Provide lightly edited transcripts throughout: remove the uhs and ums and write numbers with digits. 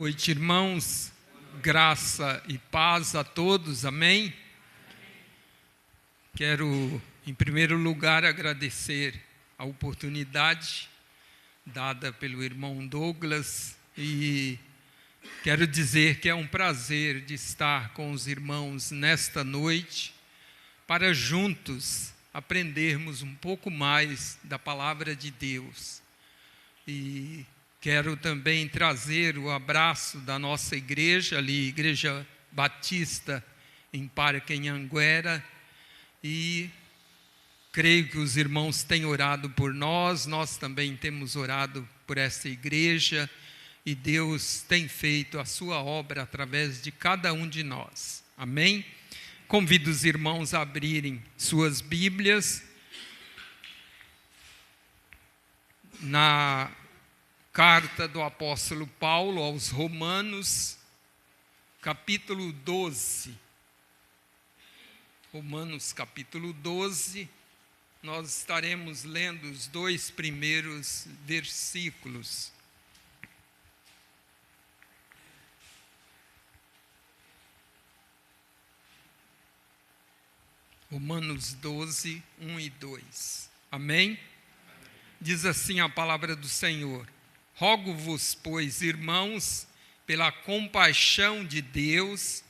Noite, irmãos, graça e paz a todos, amém? Quero, em primeiro lugar, agradecer a oportunidade dada pelo irmão Douglas e quero dizer que é um prazer de estar com os irmãos nesta noite para juntos aprendermos um pouco mais da palavra de Deus. E quero também trazer o abraço da nossa igreja ali, Igreja Batista em Parque Anhanguera, e creio que os irmãos têm orado por nós também temos orado por essa igreja, e Deus tem feito a sua obra através de cada um de nós, amém? Convido os irmãos a abrirem suas Bíblias na Carta do apóstolo Paulo aos Romanos, capítulo 12. Romanos, capítulo 12, nós estaremos lendo os 2 primeiros versículos. Romanos 12, 1 e 2. Amém? Diz assim a palavra do Senhor: Rogo-vos, pois, irmãos, pela compaixão de Deus,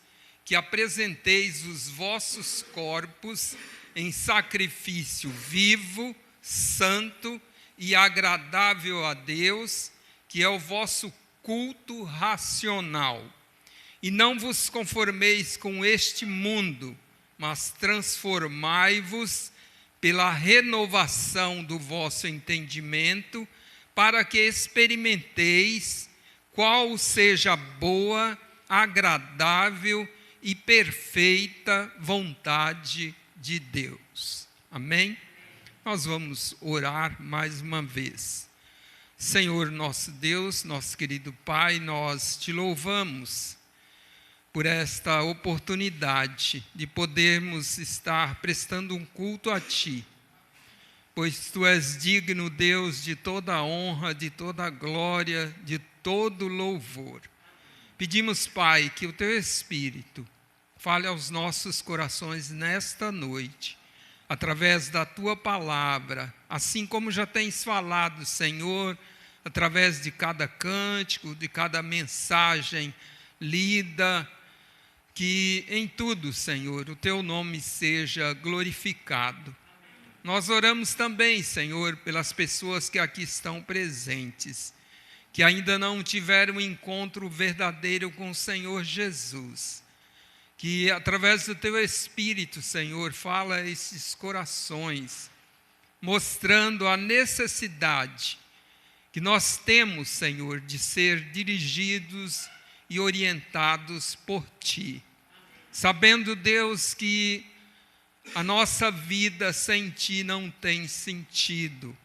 que apresenteis os vossos corpos em sacrifício vivo, santo e agradável a Deus, que é o vosso culto racional. E não vos conformeis com este mundo, mas transformai-vos pela renovação do vosso entendimento, para que experimenteis qual seja a boa, agradável e perfeita vontade de Deus. Amém? Nós vamos orar mais uma vez. Senhor nosso Deus, nosso querido Pai, nós te louvamos por esta oportunidade de podermos estar prestando um culto a Ti, pois Tu és digno, Deus, de toda a honra, de toda a glória, de todo louvor. Pedimos, Pai, que o Teu Espírito fale aos nossos corações nesta noite, através da Tua palavra, assim como já tens falado, Senhor, através de cada cântico, de cada mensagem lida, que em tudo, Senhor, o Teu nome seja glorificado. Nós oramos também, Senhor, pelas pessoas que aqui estão presentes, que ainda não tiveram um encontro verdadeiro com o Senhor Jesus, que através do Teu Espírito, Senhor, fala a esses corações, mostrando a necessidade que nós temos, Senhor, de ser dirigidos e orientados por Ti, sabendo, Deus, que a nossa vida sem Ti não tem sentido,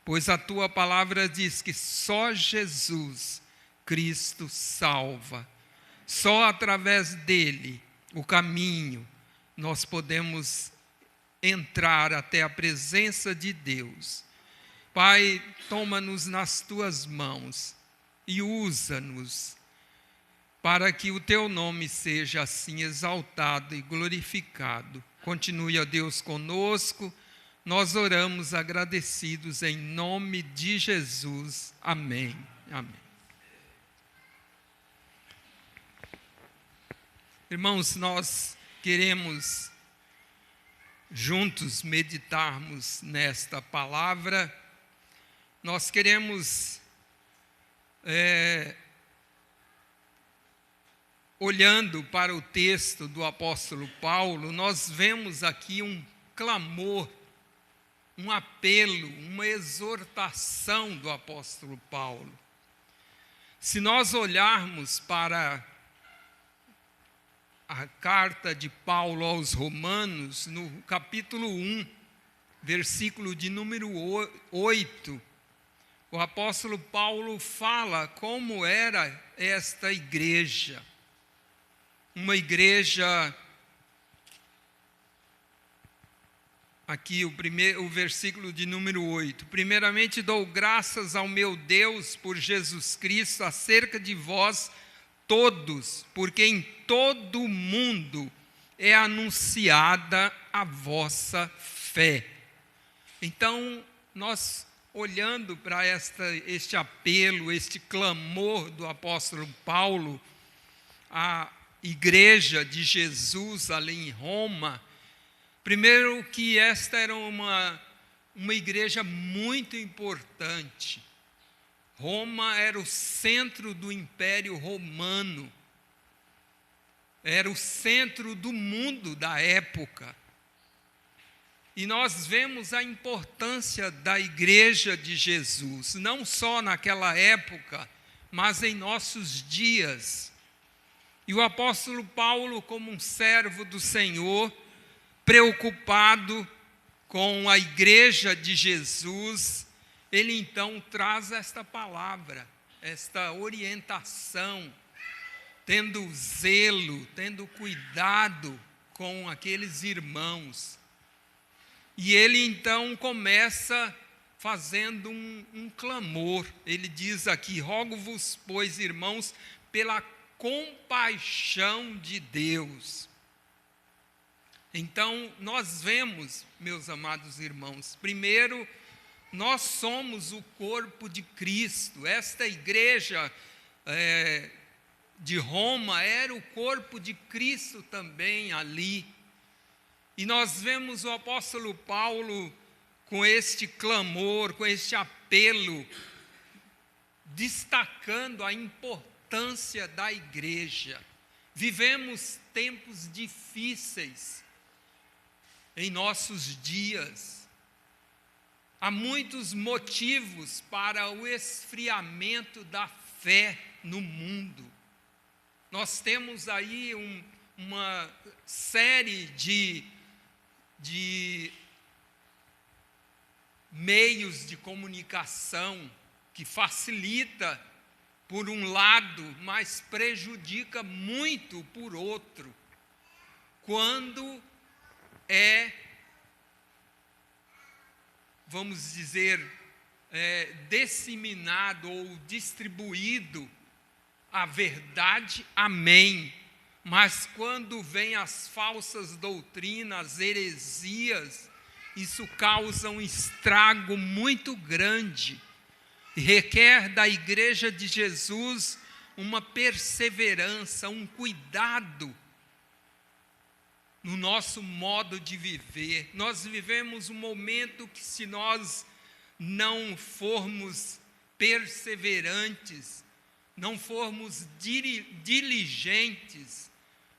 pois a Tua palavra diz que só Jesus Cristo salva. Só através dEle, o caminho, nós podemos entrar até a presença de Deus. Pai, toma-nos nas Tuas mãos e usa-nos para que o Teu nome seja assim exaltado e glorificado. Continue, ó Deus, conosco. Nós oramos agradecidos em nome de Jesus. Amém. Amém. Irmãos, nós queremos juntos meditarmos nesta palavra. Nós queremos, olhando para o texto do apóstolo Paulo, nós vemos aqui um clamor, um apelo, uma exortação do apóstolo Paulo. Se nós olharmos para a carta de Paulo aos Romanos, no capítulo 1, versículo de número 8, o apóstolo Paulo fala como era esta igreja. Uma igreja, aqui o versículo de número 8. Primeiramente dou graças ao meu Deus por Jesus Cristo acerca de vós, todos, porque em todo o mundo é anunciada a vossa fé. Então, nós olhando para este apelo, este clamor do apóstolo Paulo, à igreja de Jesus ali em Roma, primeiro que esta era uma igreja muito importante. Roma era o centro do Império Romano, era o centro do mundo da época. E nós vemos a importância da igreja de Jesus, não só naquela época, mas em nossos dias. E o apóstolo Paulo, como um servo do Senhor, preocupado com a igreja de Jesus, ele então traz esta palavra, esta orientação, tendo zelo, tendo cuidado com aqueles irmãos. E ele então começa fazendo um clamor. Ele diz aqui: rogo-vos, pois, irmãos, pela compaixão de Deus. Então, nós vemos, meus amados irmãos, primeiro, nós somos o corpo de Cristo. Esta igreja de Roma era o corpo de Cristo também ali. E nós vemos o apóstolo Paulo com este clamor, com este apelo, destacando a importância da igreja. Vivemos tempos difíceis em nossos dias. Há muitos motivos para o esfriamento da fé no mundo. Nós temos aí uma série de meios de comunicação que facilita por um lado, mas prejudica muito por outro, quando vamos dizer, disseminado ou distribuído a verdade, amém. Mas quando vem as falsas doutrinas, heresias, isso causa um estrago muito grande e requer da igreja de Jesus uma perseverança, um cuidado no nosso modo de viver. Nós vivemos um momento que, se nós não formos perseverantes, não formos diligentes,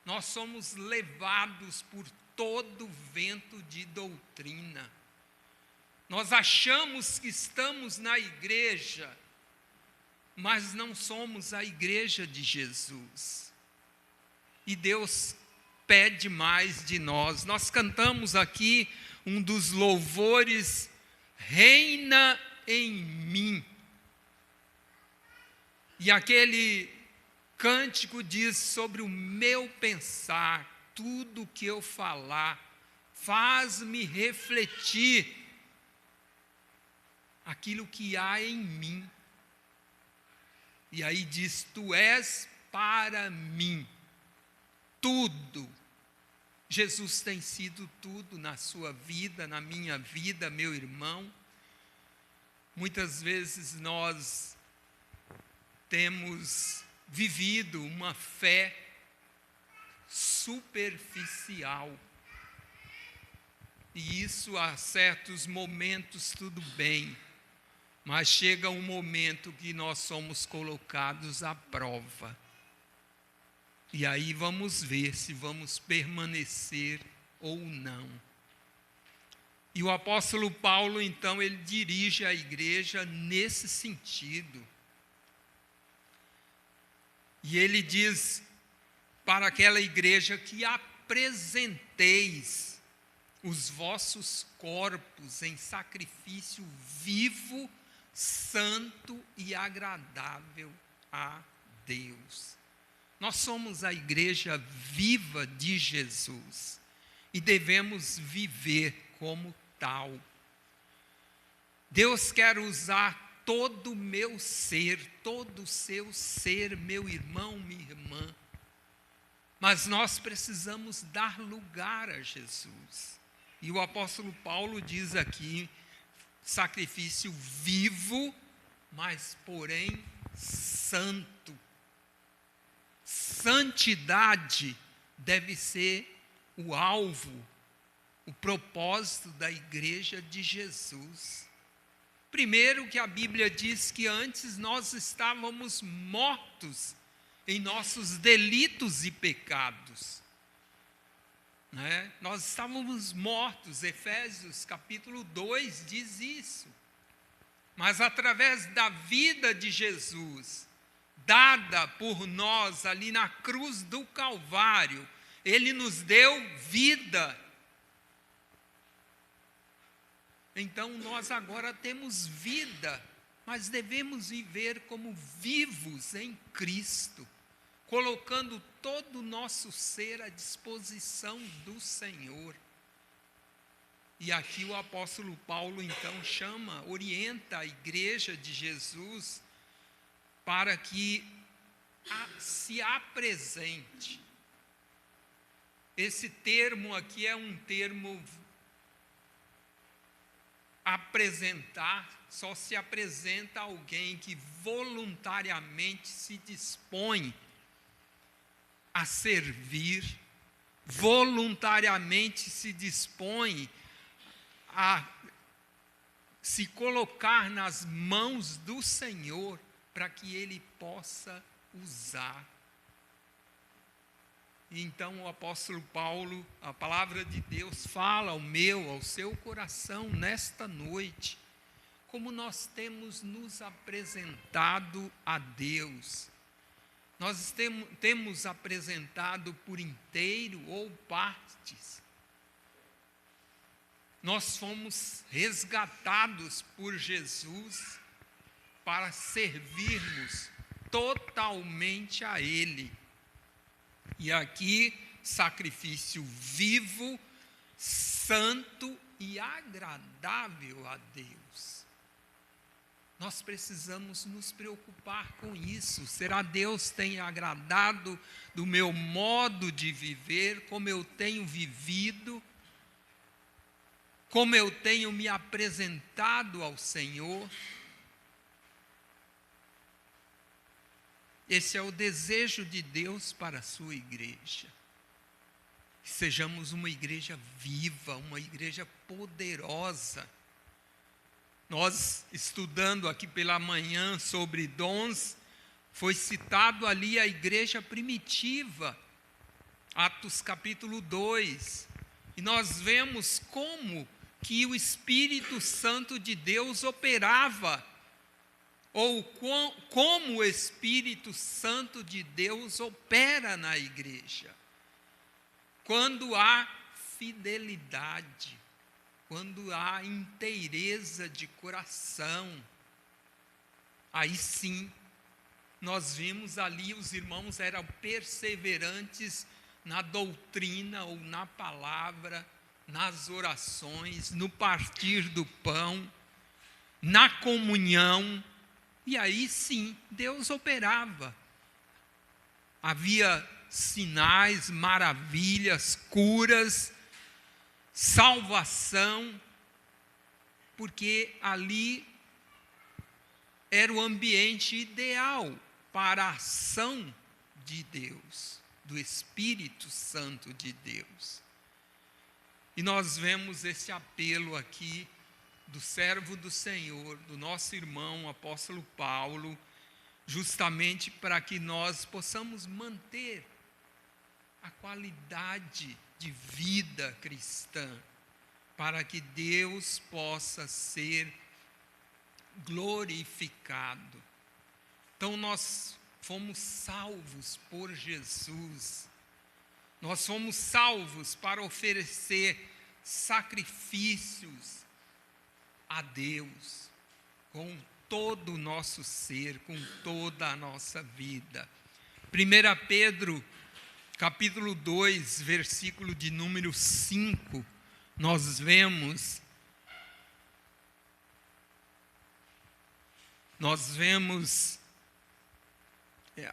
nós somos levados por todo vento de doutrina. Nós achamos que estamos na igreja, mas não somos a igreja de Jesus. E Deus pede mais de nós. Nós cantamos aqui um dos louvores: reina em mim. E aquele cântico diz: sobre o meu pensar, tudo que eu falar, faz-me refletir aquilo que há em mim. E aí diz: tu és para mim tudo. Jesus tem sido tudo na sua vida, na minha vida, meu irmão. Muitas vezes nós temos vivido uma fé superficial. E isso, a certos momentos, tudo bem. Mas chega um momento que nós somos colocados à prova. E aí vamos ver se vamos permanecer ou não. E o apóstolo Paulo, então, ele dirige a igreja nesse sentido. E ele diz para aquela igreja que apresenteis os vossos corpos em sacrifício vivo, santo e agradável a Deus. Nós somos a igreja viva de Jesus e devemos viver como tal. Deus quer usar todo o meu ser, todo o seu ser, meu irmão, minha irmã. Mas nós precisamos dar lugar a Jesus. E o apóstolo Paulo diz aqui, sacrifício vivo, mas porém santo. Santidade deve ser o alvo, o propósito da igreja de Jesus. Primeiro que a Bíblia diz que antes nós estávamos mortos em nossos delitos e pecados. Né? Nós estávamos mortos, Efésios capítulo 2 diz isso. Mas através da vida de Jesus, dada por nós ali na cruz do Calvário, Ele nos deu vida. Então nós agora temos vida, mas devemos viver como vivos em Cristo, colocando todo o nosso ser à disposição do Senhor. E aqui o apóstolo Paulo então orienta a igreja de Jesus para que se apresente. Esse termo aqui é um termo apresentar, só se apresenta alguém que voluntariamente se dispõe a servir, voluntariamente se dispõe a se colocar nas mãos do Senhor para que Ele possa usar. Então o apóstolo Paulo, a palavra de Deus fala ao seu coração nesta noite, como nós temos nos apresentado a Deus. Nós temos apresentado por inteiro ou partes. Nós fomos resgatados por Jesus para servirmos totalmente a Ele. E aqui, sacrifício vivo, santo e agradável a Deus. Nós precisamos nos preocupar com isso. Será Deus tem agradado do meu modo de viver, como eu tenho vivido, como eu tenho me apresentado ao Senhor? Esse é o desejo de Deus para a sua igreja. Que sejamos uma igreja viva, uma igreja poderosa. Nós, estudando aqui pela manhã sobre dons, foi citado ali a igreja primitiva, Atos capítulo 2. E nós vemos como que o Espírito Santo de Deus operava, ou como o Espírito Santo de Deus opera na igreja. Quando há fidelidade, quando há inteireza de coração, aí sim, nós vimos ali, os irmãos eram perseverantes na doutrina ou na palavra, nas orações, no partir do pão, na comunhão. E aí sim, Deus operava. Havia sinais, maravilhas, curas, salvação, porque ali era o ambiente ideal para a ação de Deus, do Espírito Santo de Deus. E nós vemos esse apelo aqui do servo do Senhor, do nosso irmão, o apóstolo Paulo, justamente para que nós possamos manter a qualidade de vida cristã, para que Deus possa ser glorificado. Então nós fomos salvos por Jesus, nós fomos salvos para oferecer sacrifícios a Deus, com todo o nosso ser, com toda a nossa vida. 1 Pedro, capítulo 2, versículo de número 5, nós vemos: nós vemos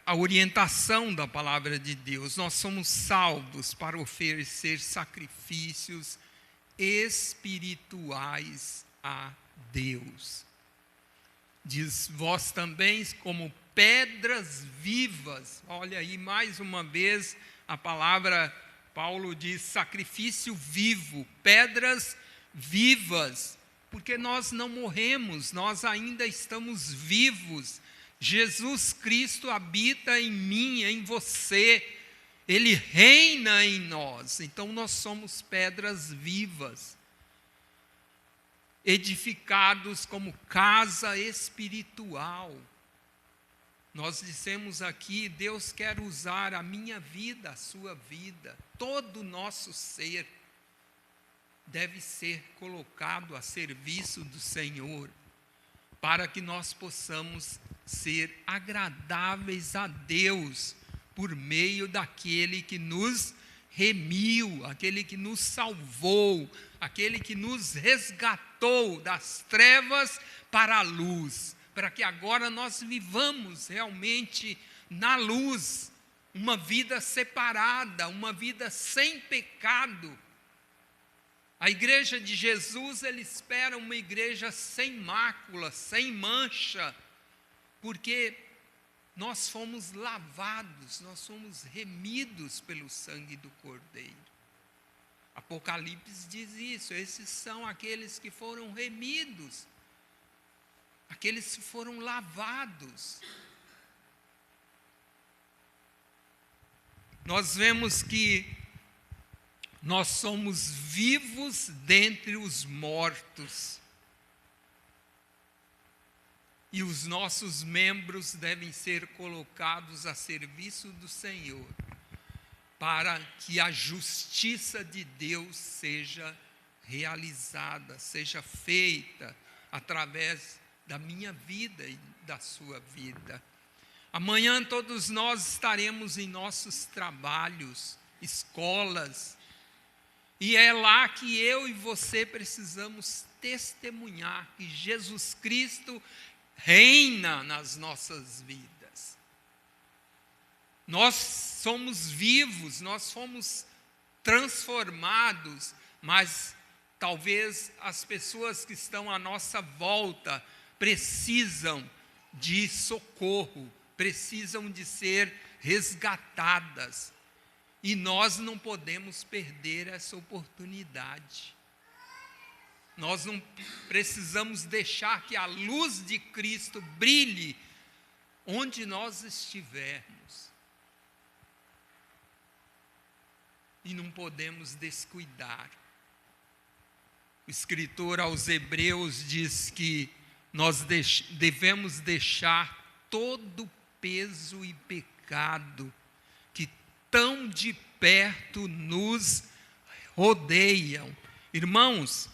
a orientação da palavra de Deus. Nós somos salvos para oferecer sacrifícios espirituais a Deus. Diz, vós também como pedras vivas. Olha aí, mais uma vez, a palavra, Paulo diz sacrifício vivo, pedras vivas, porque nós não morremos, nós ainda estamos vivos. Jesus Cristo habita em mim, em você, Ele reina em nós, então nós somos pedras vivas, edificados como casa espiritual. Nós dissemos aqui, Deus quer usar a minha vida, a sua vida, todo o nosso ser deve ser colocado a serviço do Senhor, para que nós possamos ser agradáveis a Deus, por meio daquele que nos remiu, aquele que nos salvou, aquele que nos resgatou das trevas para a luz, para que agora nós vivamos realmente na luz, uma vida separada, uma vida sem pecado. A igreja de Jesus, ele espera uma igreja sem mácula, sem mancha, porque nós fomos lavados, nós fomos remidos pelo sangue do Cordeiro. Apocalipse diz isso, esses são aqueles que foram remidos, aqueles que foram lavados. Nós vemos que nós somos vivos dentre os mortos. E os nossos membros devem ser colocados a serviço do Senhor, para que a justiça de Deus seja realizada, seja feita através da minha vida e da sua vida. Amanhã todos nós estaremos em nossos trabalhos, escolas, e é lá que eu e você precisamos testemunhar que Jesus Cristo reina nas nossas vidas. Nós somos vivos, nós fomos transformados, mas talvez as pessoas que estão à nossa volta precisam de socorro, precisam de ser resgatadas. E nós não podemos perder essa oportunidade. Nós não precisamos deixar que a luz de Cristo brilhe onde nós estivermos. E não podemos descuidar. O escritor aos Hebreus diz que nós devemos deixar todo peso e pecado que tão de perto nos rodeiam. Irmãos,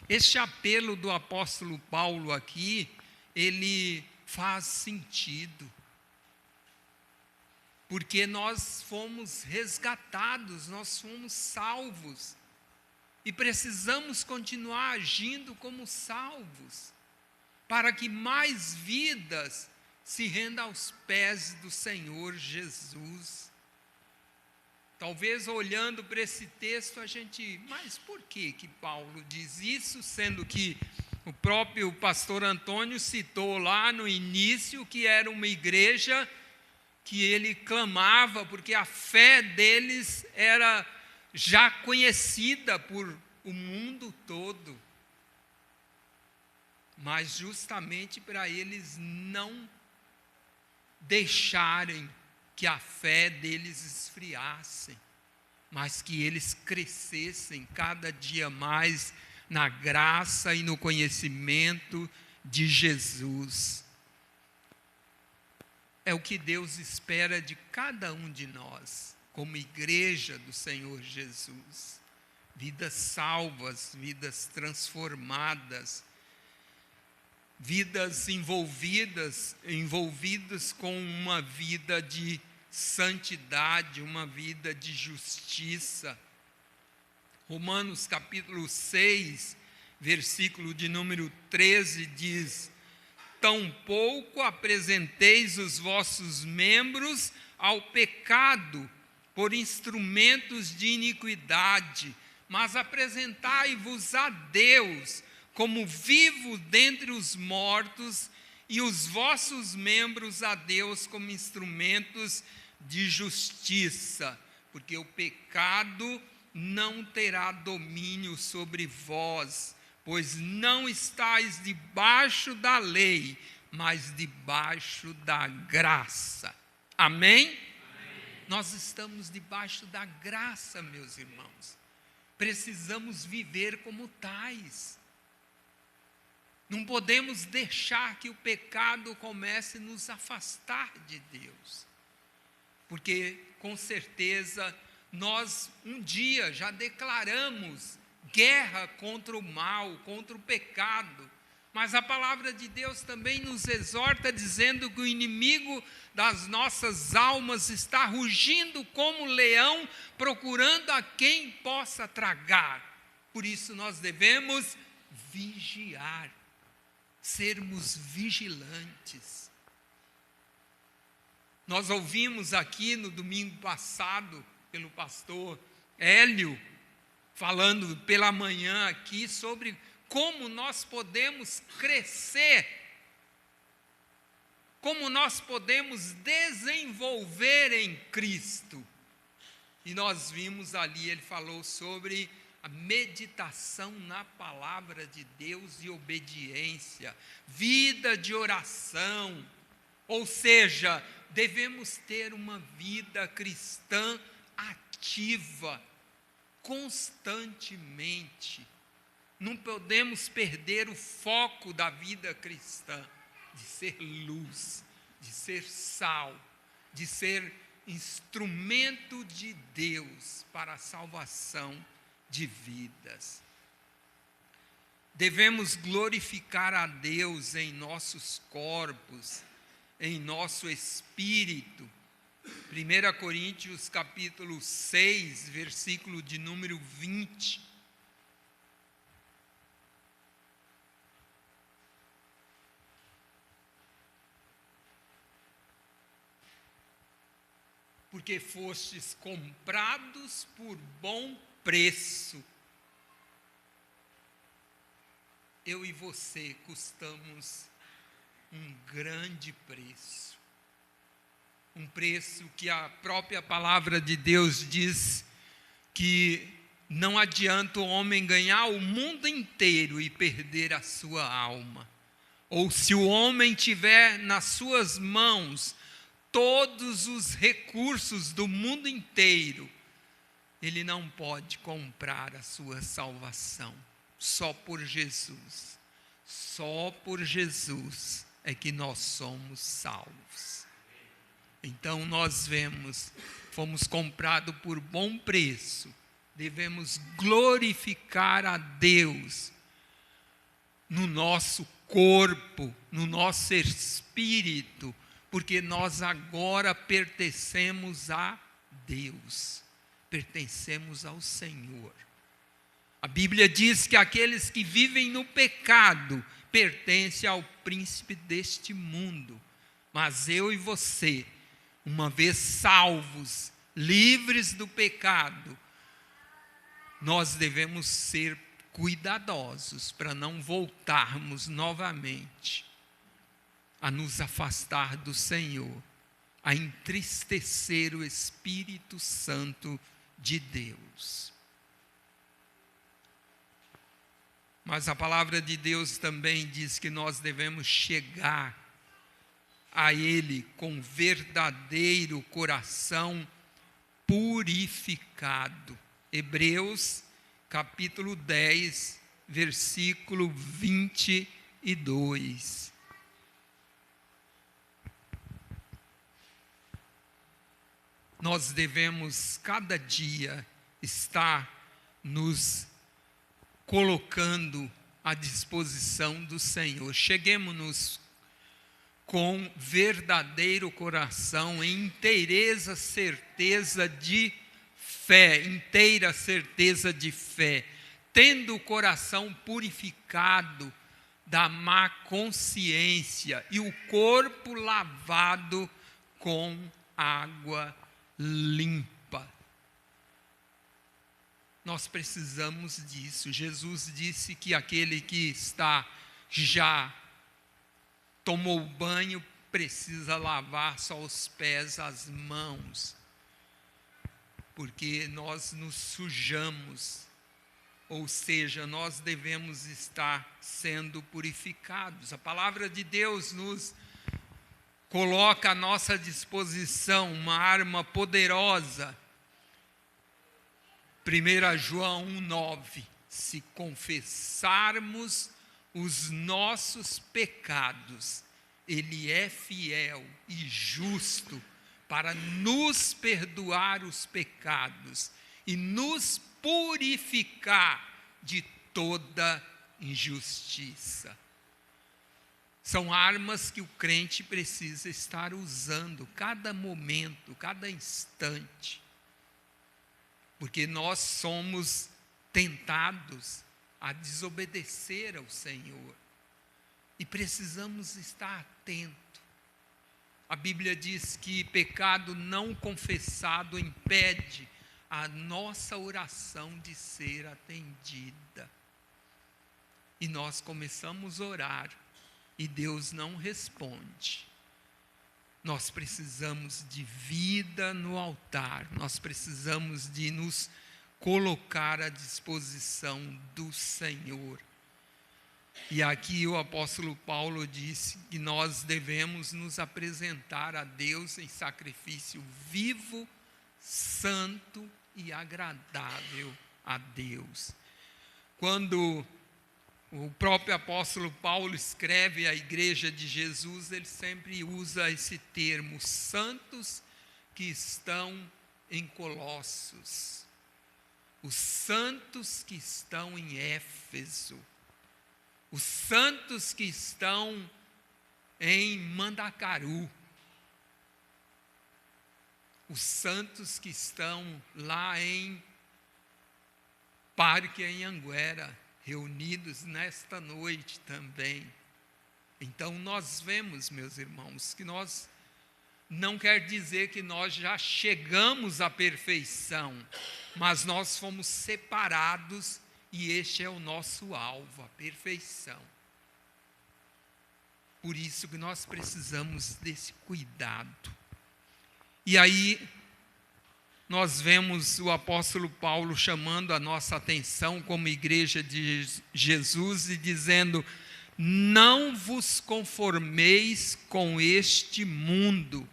este apelo do apóstolo Paulo aqui, ele faz sentido. Porque nós fomos resgatados, nós fomos salvos. E precisamos continuar agindo como salvos, para que mais vidas se rendam aos pés do Senhor Jesus. Talvez olhando para esse texto a gente, mas por que Paulo diz isso, sendo que o próprio pastor Antônio citou lá no início que era uma igreja que ele clamava, porque a fé deles era já conhecida por o mundo todo, mas justamente para eles não deixarem que a fé deles esfriasse, mas que eles crescessem cada dia mais na graça e no conhecimento de Jesus. É o que Deus espera de cada um de nós, como igreja do Senhor Jesus. Vidas salvas, vidas transformadas, vidas envolvidas com uma vida de santidade, uma vida de justiça. Romanos capítulo 6, versículo de número 13 diz: tampouco apresenteis os vossos membros ao pecado por instrumentos de iniquidade, mas apresentai-vos a Deus como vivo dentre os mortos, e os vossos membros a Deus como instrumentos de justiça, porque o pecado não terá domínio sobre vós, pois não estáis debaixo da lei, mas debaixo da graça. Amém? Amém? Nós estamos debaixo da graça, meus irmãos. Precisamos viver como tais. Não podemos deixar que o pecado comece a nos afastar de Deus. Porque, com certeza, nós um dia já declaramos guerra contra o mal, contra o pecado. Mas a palavra de Deus também nos exorta dizendo que o inimigo das nossas almas está rugindo como leão, procurando a quem possa tragar. Por isso nós devemos vigiar, sermos vigilantes. Nós ouvimos aqui no domingo passado, pelo pastor Hélio, falando pela manhã aqui sobre como nós podemos crescer, como nós podemos desenvolver em Cristo. E nós vimos ali, ele falou sobre a meditação na palavra de Deus e obediência, vida de oração, ou seja, devemos ter uma vida cristã ativa, constantemente. Não podemos perder o foco da vida cristã, de ser luz, de ser sal, de ser instrumento de Deus para a salvação de vidas. Devemos glorificar a Deus em nossos corpos, em nosso espírito. 1 Coríntios capítulo 6, versículo de número 20. Porque fostes comprados por bom preço. Eu e você custamos um grande preço. Um preço que a própria palavra de Deus diz que não adianta o homem ganhar o mundo inteiro e perder a sua alma. Ou se o homem tiver nas suas mãos todos os recursos do mundo inteiro, ele não pode comprar a sua salvação. Só por Jesus. Só por Jesus é que nós somos salvos. Então nós vemos, fomos comprados por bom preço. Devemos glorificar a Deus no nosso corpo, no nosso espírito, porque nós agora pertencemos a Deus, pertencemos ao Senhor. A Bíblia diz que aqueles que vivem no pecado pertencem ao príncipe deste mundo. Mas eu e você, uma vez salvos, livres do pecado, nós devemos ser cuidadosos para não voltarmos novamente a nos afastar do Senhor, a entristecer o Espírito Santo de Deus. Mas a palavra de Deus também diz que nós devemos chegar a Ele com verdadeiro coração purificado. Hebreus capítulo 10, versículo 22. Nós devemos cada dia estar nos colocando à disposição do Senhor. Cheguemos-nos com verdadeiro coração, em inteira certeza de fé, tendo o coração purificado da má consciência e o corpo lavado com água limpa. Nós precisamos disso. Jesus disse que aquele que já tomou banho precisa lavar só os pés, as mãos, porque nós nos sujamos, ou seja, nós devemos estar sendo purificados. A palavra de Deus nos coloca à nossa disposição uma arma poderosa. 1 João 1,9: se confessarmos os nossos pecados, Ele é fiel e justo para nos perdoar os pecados e nos purificar de toda injustiça. São armas que o crente precisa estar usando cada momento, cada instante, porque nós somos tentados a desobedecer ao Senhor e precisamos estar atentos. A Bíblia diz que pecado não confessado impede a nossa oração de ser atendida. E nós começamos a orar e Deus não responde. Nós precisamos de vida no altar, nós precisamos de nos colocar à disposição do Senhor. E aqui o apóstolo Paulo disse que nós devemos nos apresentar a Deus em sacrifício vivo, santo e agradável a Deus. Quando o próprio apóstolo Paulo escreve à igreja de Jesus, ele sempre usa esse termo, santos que estão em Colossos, os santos que estão em Éfeso, os santos que estão em Mandacaru, os santos que estão lá em Parque Anhanguera, reunidos nesta noite também. Então nós vemos, meus irmãos, que nós não quer dizer que nós já chegamos à perfeição, mas nós fomos separados e este é o nosso alvo, a perfeição. Por isso que nós precisamos desse cuidado. E aí nós vemos o apóstolo Paulo chamando a nossa atenção como igreja de Jesus e dizendo: não vos conformeis com este mundo.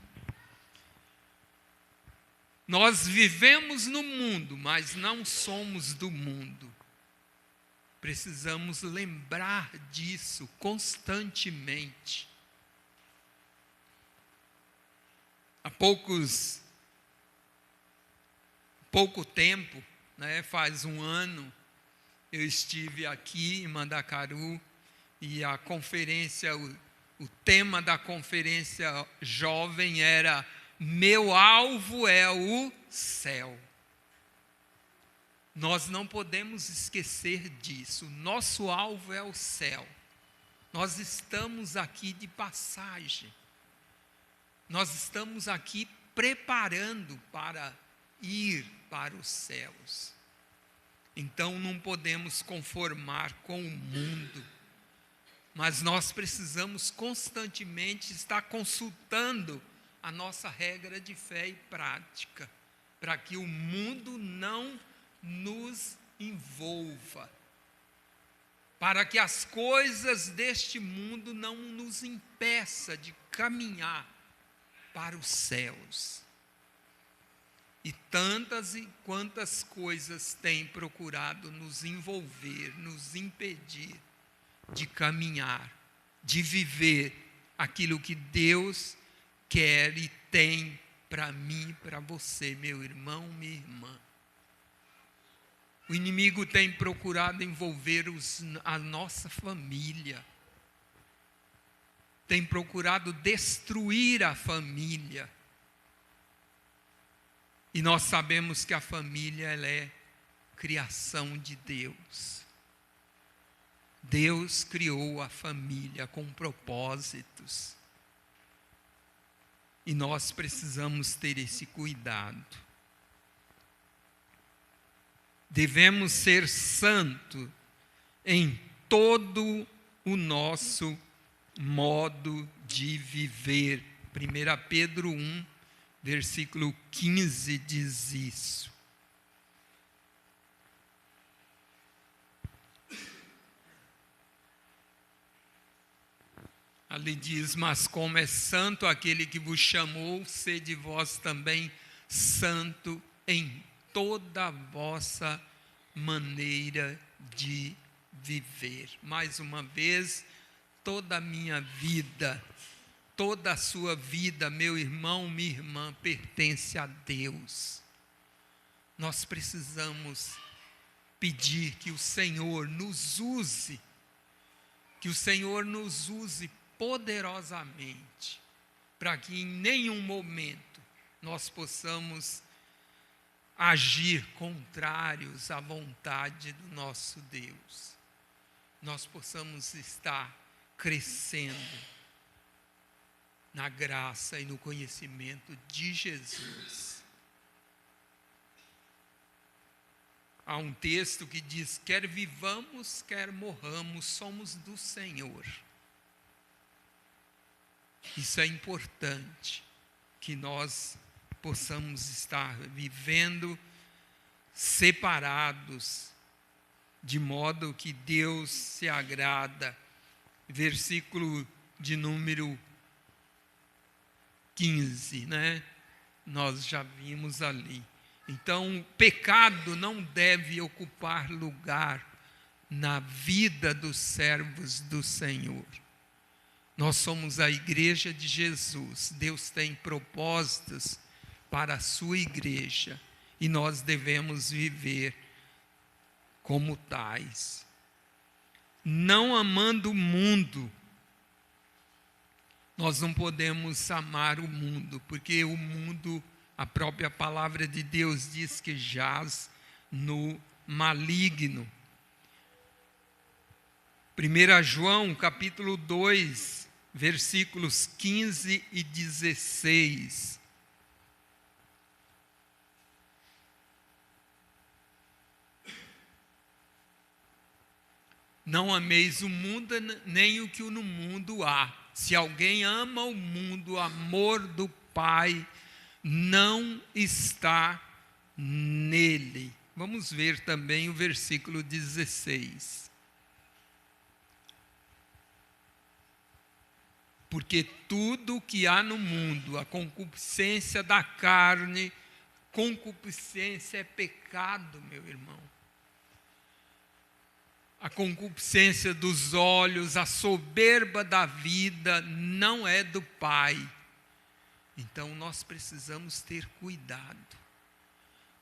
Nós vivemos no mundo, mas não somos do mundo. Precisamos lembrar disso constantemente. Há pouco tempo, faz um ano, eu estive aqui em Mandacaru e a conferência, o tema da conferência jovem era: meu alvo é o céu. Nós não podemos esquecer disso, nosso alvo é o céu. Nós estamos aqui de passagem, nós estamos aqui preparando para ir para os céus. Então não podemos conformar com o mundo, mas nós precisamos constantemente estar consultando a nossa regra de fé e prática, para que o mundo não nos envolva, para que as coisas deste mundo não nos impeçam de caminhar para os céus. E tantas e quantas coisas têm procurado nos envolver, nos impedir de caminhar, de viver aquilo que Deus quer e tem para mim e para você, meu irmão, minha irmã. O inimigo tem procurado envolver a nossa família, tem procurado destruir a família. E nós sabemos que a família ela é criação de Deus. Deus criou a família com propósitos. E nós precisamos ter esse cuidado. Devemos ser santos em todo o nosso modo de viver. 1 Pedro 1, versículo 15 diz isso. Ali diz: mas como é santo aquele que vos chamou, sede vós também santo em toda a vossa maneira de viver. Mais uma vez, toda a minha vida, toda a sua vida, meu irmão, minha irmã, pertence a Deus. Nós precisamos pedir que o Senhor nos use, que o Senhor nos use poderosamente, para que em nenhum momento nós possamos agir contrários à vontade do nosso Deus. Nós possamos estar crescendo na graça e no conhecimento de Jesus. Há um texto que diz: quer vivamos, quer morramos, somos do Senhor. Isso é importante, que nós possamos estar vivendo separados, de modo que Deus se agrada. Versículo de número 15, né? Nós já vimos ali. Então, o pecado não deve ocupar lugar na vida dos servos do Senhor. Nós somos a igreja de Jesus. Deus tem propósitos para a sua igreja e nós devemos viver como tais. Não amando o mundo, nós não podemos amar o mundo, porque o mundo, a própria palavra de Deus diz que jaz no maligno. 1 João, capítulo 2, versículos 15 e 16. Não ameis o mundo, nem o que no mundo há. Se alguém ama o mundo, o amor do Pai não está nele. Vamos ver também o versículo 16. Porque tudo o que há no mundo, a concupiscência da carne, concupiscência é pecado, meu irmão. A concupiscência dos olhos, a soberba da vida não é do Pai. Então nós precisamos ter cuidado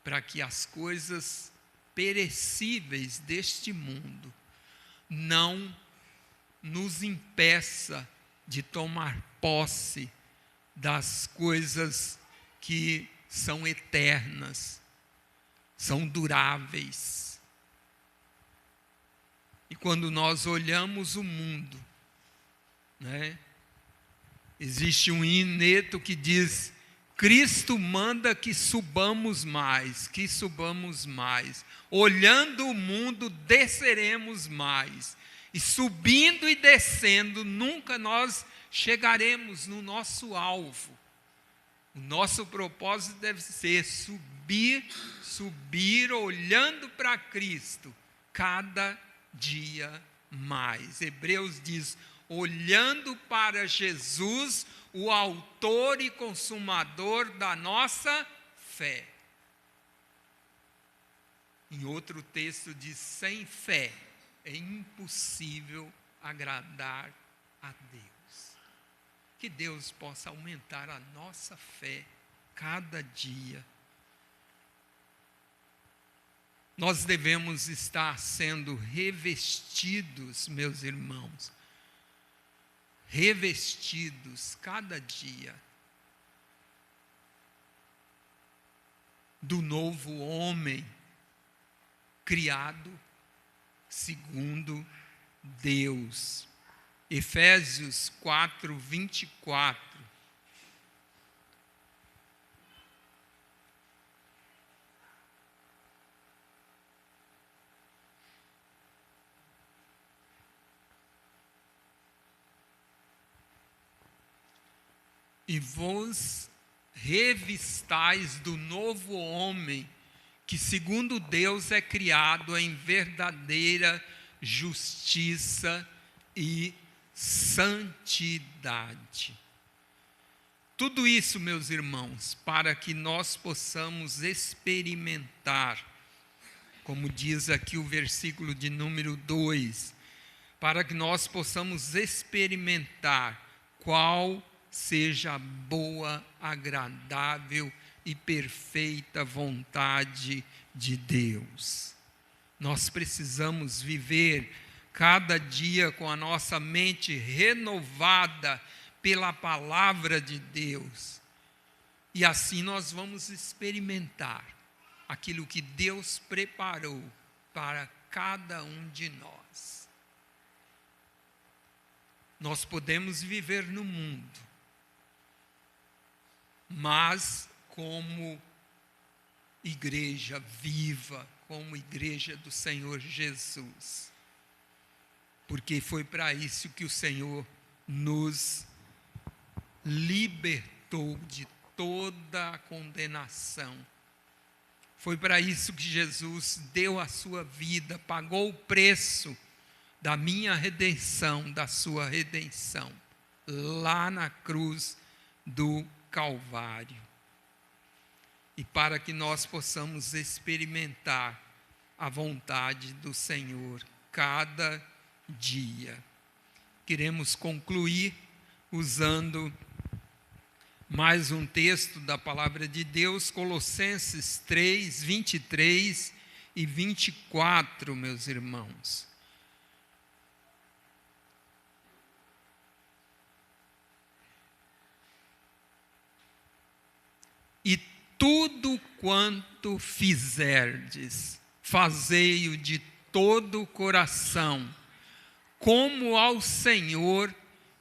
para que as coisas perecíveis deste mundo não nos impeça de tomar posse das coisas que são eternas, são duráveis. E quando nós olhamos o mundo, né, existe um hineto que diz: Cristo manda que subamos mais, que subamos mais. Olhando o mundo, desceremos mais. E subindo e descendo, nunca nós chegaremos no nosso alvo. O nosso propósito deve ser subir, olhando para Cristo, cada dia mais. Hebreus diz: olhando para Jesus, o autor e consumador da nossa fé. Em outro texto diz: sem fé é impossível agradar a Deus. Que Deus possa aumentar a nossa fé cada dia. Nós devemos estar sendo revestidos, meus irmãos, revestidos cada dia do novo homem criado segundo Deus. Efésios 4, 24. E vos revistais do novo homem, que segundo Deus é criado em verdadeira justiça e santidade. Tudo isso, meus irmãos, para que nós possamos experimentar, como diz aqui o versículo de número 2, para que nós possamos experimentar qual seja a boa, agradável e perfeita vontade de Deus. Nós precisamos viver cada dia com a nossa mente renovada pela palavra de Deus. E assim nós vamos experimentar aquilo que Deus preparou para cada um de nós. Nós podemos viver no mundo, mas como igreja viva, como igreja do Senhor Jesus. Porque foi para isso que o Senhor nos libertou de toda a condenação. Foi para isso que Jesus deu a sua vida, pagou o preço da minha redenção, da sua redenção, lá na cruz do Calvário. E para que nós possamos experimentar a vontade do Senhor cada dia. Queremos concluir usando mais um texto da palavra de Deus, Colossenses 3, 23 e 24, meus irmãos. E tudo quanto fizerdes, fazei-o de todo o coração, como ao Senhor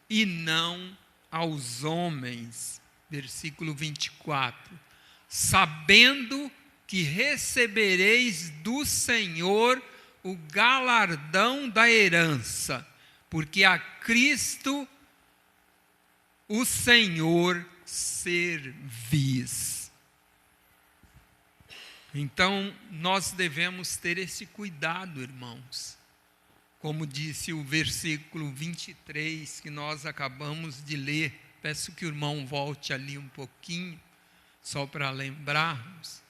e não aos homens. Versículo 24. Sabendo que recebereis do Senhor o galardão da herança, porque a Cristo, o Senhor, servis. Então, nós devemos ter esse cuidado, irmãos. Como disse o versículo 23 que nós acabamos de ler, peço que o irmão volte ali um pouquinho, só para lembrarmos.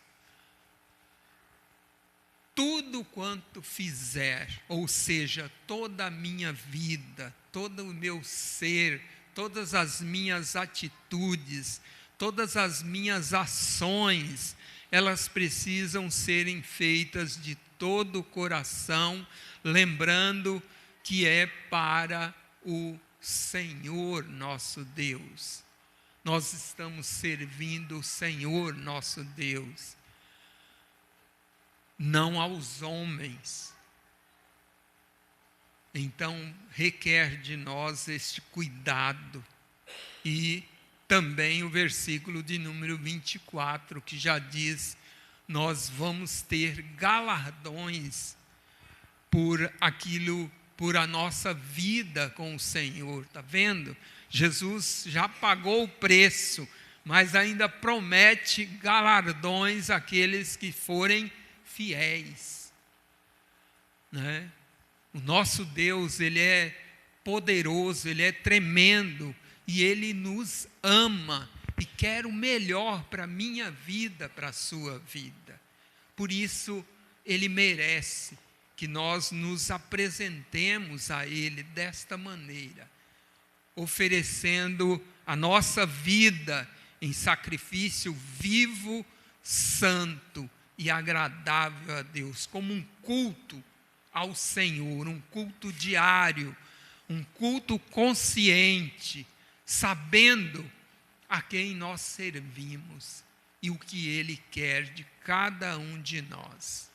Tudo quanto fizer, ou seja, toda a minha vida, todo o meu ser, todas as minhas atitudes, todas as minhas ações, elas precisam serem feitas de todo o coração, lembrando que é para o Senhor nosso Deus. Nós estamos servindo o Senhor nosso Deus, não aos homens. Então, requer de nós este cuidado. E também o versículo de número 24, que já diz, nós vamos ter galardões por aquilo, por a nossa vida com o Senhor. Está vendo? Jesus já pagou o preço, mas ainda promete galardões àqueles que forem fiéis, né? O nosso Deus, Ele é poderoso, Ele é tremendo, e Ele nos ama e quer o melhor para a minha vida, para a sua vida. Por isso, Ele merece que nós nos apresentemos a Ele desta maneira, oferecendo a nossa vida em sacrifício vivo, santo e agradável a Deus, como um culto ao Senhor, um culto diário, um culto consciente, sabendo a quem nós servimos e o que Ele quer de cada um de nós.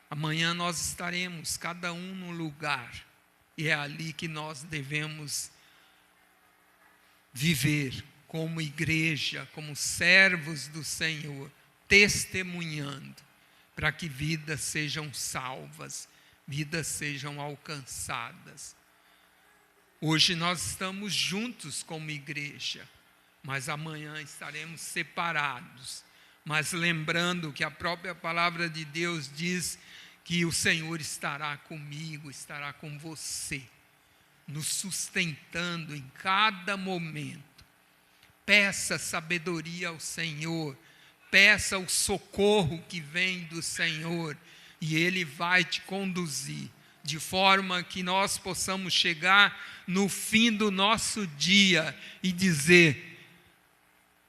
Amanhã nós estaremos, cada um no lugar, e é ali que nós devemos viver como igreja, como servos do Senhor, testemunhando, para que vidas sejam salvas, vidas sejam alcançadas. Hoje nós estamos juntos como igreja, mas amanhã estaremos separados. Mas lembrando que a própria palavra de Deus diz que o Senhor estará comigo, estará com você, nos sustentando em cada momento. Peça sabedoria ao Senhor, peça o socorro que vem do Senhor, e Ele vai te conduzir, de forma que nós possamos chegar no fim do nosso dia e dizer: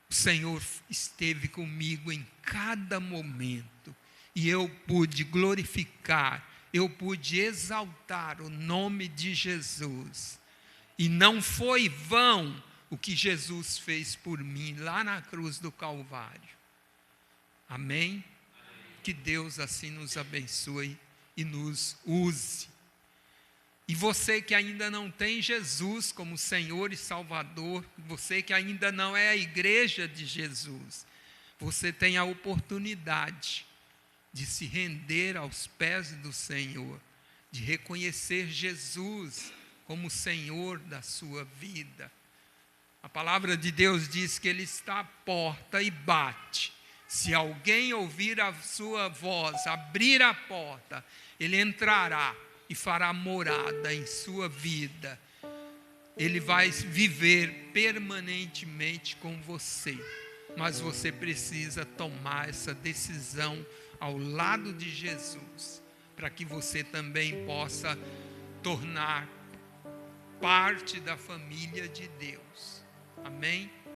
o Senhor esteve comigo em cada momento, e eu pude glorificar, eu pude exaltar o nome de Jesus. E não foi vão o que Jesus fez por mim lá na cruz do Calvário. Amém? Que Deus assim nos abençoe e nos use. E você que ainda não tem Jesus como Senhor e Salvador, você que ainda não é a igreja de Jesus, você tem a oportunidade de se render aos pés do Senhor, de reconhecer Jesus como Senhor da sua vida. A palavra de Deus diz que Ele está à porta e bate. Se alguém ouvir a sua voz, abrir a porta, Ele entrará e fará morada em sua vida. Ele vai viver permanentemente com você. Mas você precisa tomar essa decisão ao lado de Jesus, para que você também possa tornar parte da família de Deus. Amém?